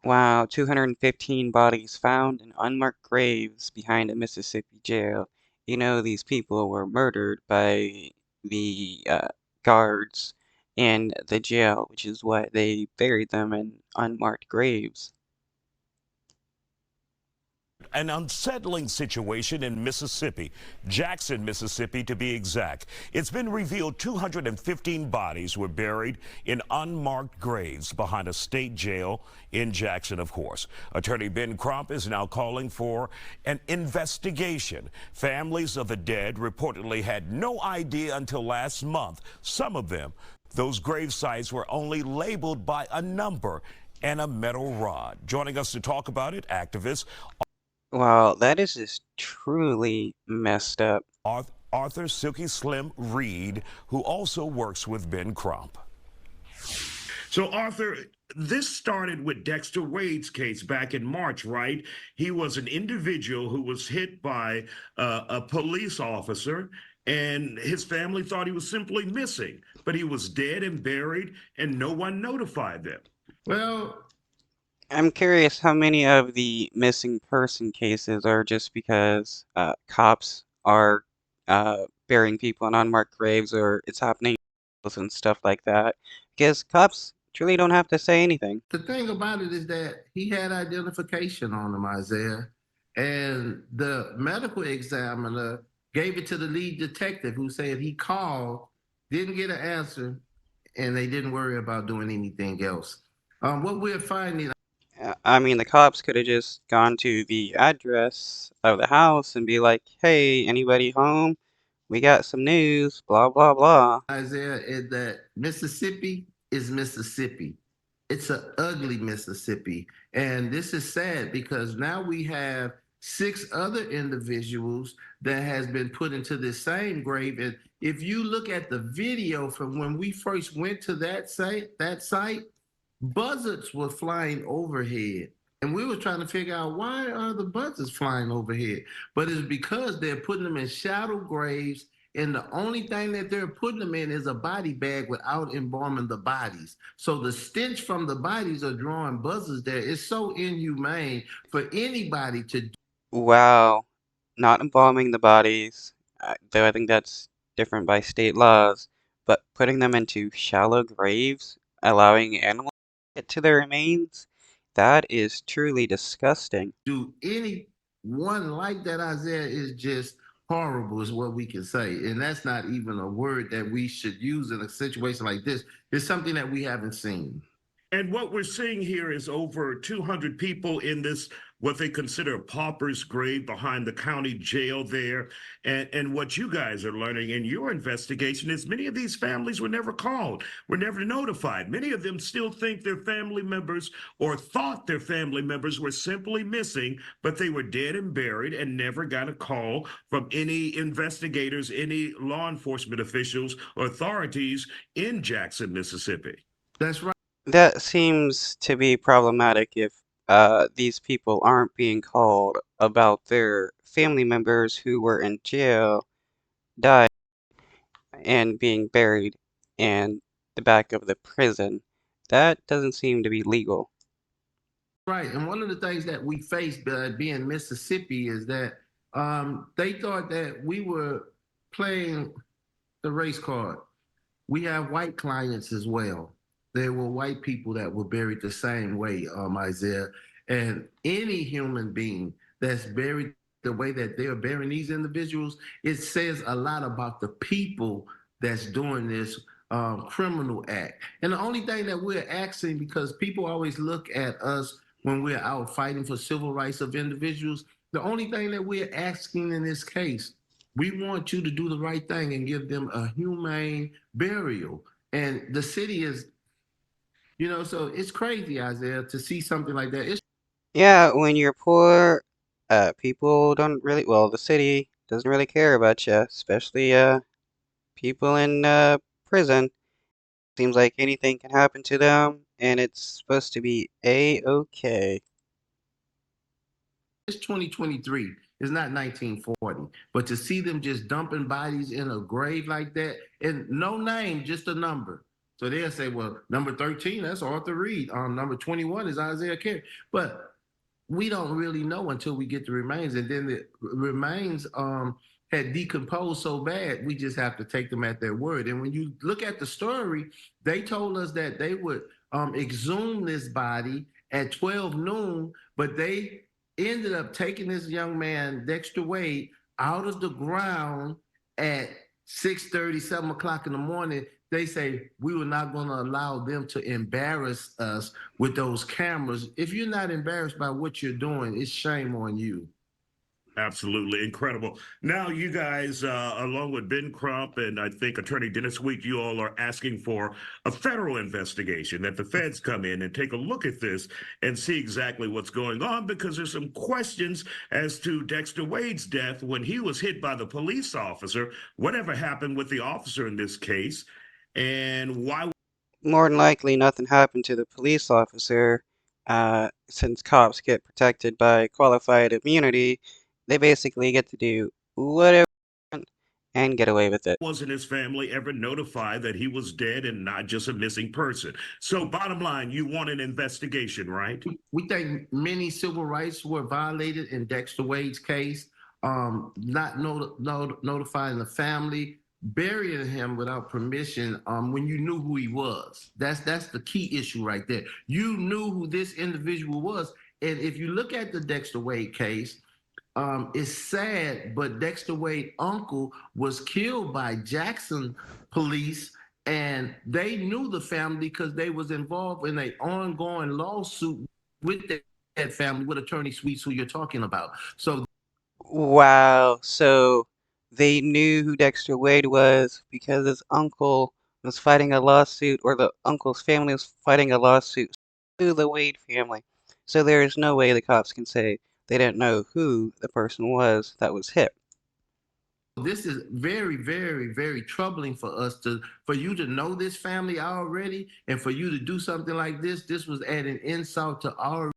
Wow, 215 bodies found in unmarked graves behind a Mississippi jail. You know, these people were murdered by the guards in the jail, which is why they buried them in unmarked graves. An unsettling situation in Mississippi, Jackson, Mississippi to be exact. It's been revealed 215 bodies were buried in unmarked graves behind a state jail in Jackson, of course. Attorney Ben Crump is now calling for an investigation. Families of the dead reportedly had no idea until last month. Some of them, those grave sites were only labeled by a number and a metal rod. Joining us to talk about it, activists Wow, that is just truly messed up. Arthur Silky Slim Reed, who also works with Ben Crump. So, Arthur, this started with Dexter Wade's case back in March, right? He was an individual who was hit by a police officer, and his family thought he was simply missing, but he was dead and buried, and no one notified them. Well, I'm curious how many of the missing person cases are just because cops are burying people in unmarked graves or it's happening and stuff like that. Because cops truly don't have to say anything. the thing about it is that he had identification on him, Isaiah, and the medical examiner gave it to the lead detective who said he called, didn't get an answer, and they didn't worry about doing anything else. What we're finding. I mean, the cops could have just gone to the address of the house and be like, hey, anybody home? We got some news, blah, blah, blah. Isaiah, is that Mississippi is Mississippi. It's an ugly Mississippi. And this is sad because now we have 6 other individuals that has been put into the same grave. And if you look at the video from when we first went to that site, buzzards were flying overhead. And we were trying to figure out why are the buzzards flying overhead? But it's because they're putting them in shallow graves, and the only thing that they're putting them in is a body bag without embalming the bodies. So the stench from the bodies are drawing buzzards there. It's so inhumane for anybody to do. Wow, not embalming the bodies, though I think that's different by state laws, but putting them into shallow graves, allowing animals to get to their remains, that is truly disgusting. Do anyone like that, Isaiah, is just horrible, is what we can say. And that's not even a word that we should use in a situation like this. It's something that we haven't seen. And what we're seeing here is over 200 people in this, what they consider a pauper's grave behind the county jail there. And what you guys are learning in your investigation is many of these families were never called, were never notified. Many of them still think their family members or thought their family members were simply missing, but they were dead and buried and never got a call from any investigators, any law enforcement officials or authorities in Jackson, Mississippi. That's right. That seems to be problematic if these people aren't being called about their family members who were in jail, died, and being buried in the back of the prison. That doesn't seem to be legal. Right. And one of the things that we faced being Mississippi is that they thought that we were playing the race card. We have white clients as well. There were white people that were buried the same way, Isaiah. And any human being that's buried the way that they're burying these individuals, it says a lot about the people that's doing this criminal act. And the only thing that we're asking, because people always look at us when we're out fighting for civil rights of individuals, the only thing that we're asking in this case, we want you to do the right thing and give them a humane burial. And the city is, so it's crazy, Isaiah, to see something like that. Yeah, when you're poor, people don't really, well, the city doesn't really care about you, especially people in prison. Seems like anything can happen to them, and it's supposed to be a-okay. It's 2023. It's not 1940. But to see them just dumping bodies in a grave like that, and no name, just a number. So they'll say, well, number 13, that's Arthur Reed. Number 21 is Isaiah Carey. But we don't really know until we get the remains. And then the remains had decomposed so bad, we just have to take them at their word. And when you look at the story, they told us that they would exhume this body at 12 noon, but they ended up taking this young man, Dexter Wade, out of the ground at 6:30, 7 o'clock in the morning. They say, we were not going to allow them to embarrass us with those cameras. If you're not embarrassed by what you're doing, it's shame on you. Absolutely incredible. Now, you guys, along with Ben Crump and I think Attorney Dennis Week, you all are asking for a federal investigation, that the feds come in and take a look at this and see exactly what's going on, because there's some questions as to Dexter Wade's death when he was hit by the police officer. Whatever happened with the officer in this case, and why? More than likely, nothing happened to the police officer. Since cops get protected by qualified immunity, they basically get to do whatever they want and get away with it. Wasn't his family ever notified that he was dead and not just a missing person? So bottom line, you want an investigation, right? We think many civil rights were violated in Dexter Wade's case, not notifying the family, burying him without permission when you knew who he was. That's the key issue right there. You knew who this individual was. And if you look at the Dexter Wade case, it's sad, but Dexter Wade's uncle was killed by Jackson police, and they knew the family because they was involved in an ongoing lawsuit with that family, with Attorney Sweets, who you're talking about. So Wow, so they knew who Dexter Wade was because his uncle was fighting a lawsuit, or the uncle's family was fighting a lawsuit to the Wade family. So there is no way the cops can say they didn't know who the person was that was hit. this is very, very, very troubling for us for you to know this family already, and for you to do something like this. This was adding insult to our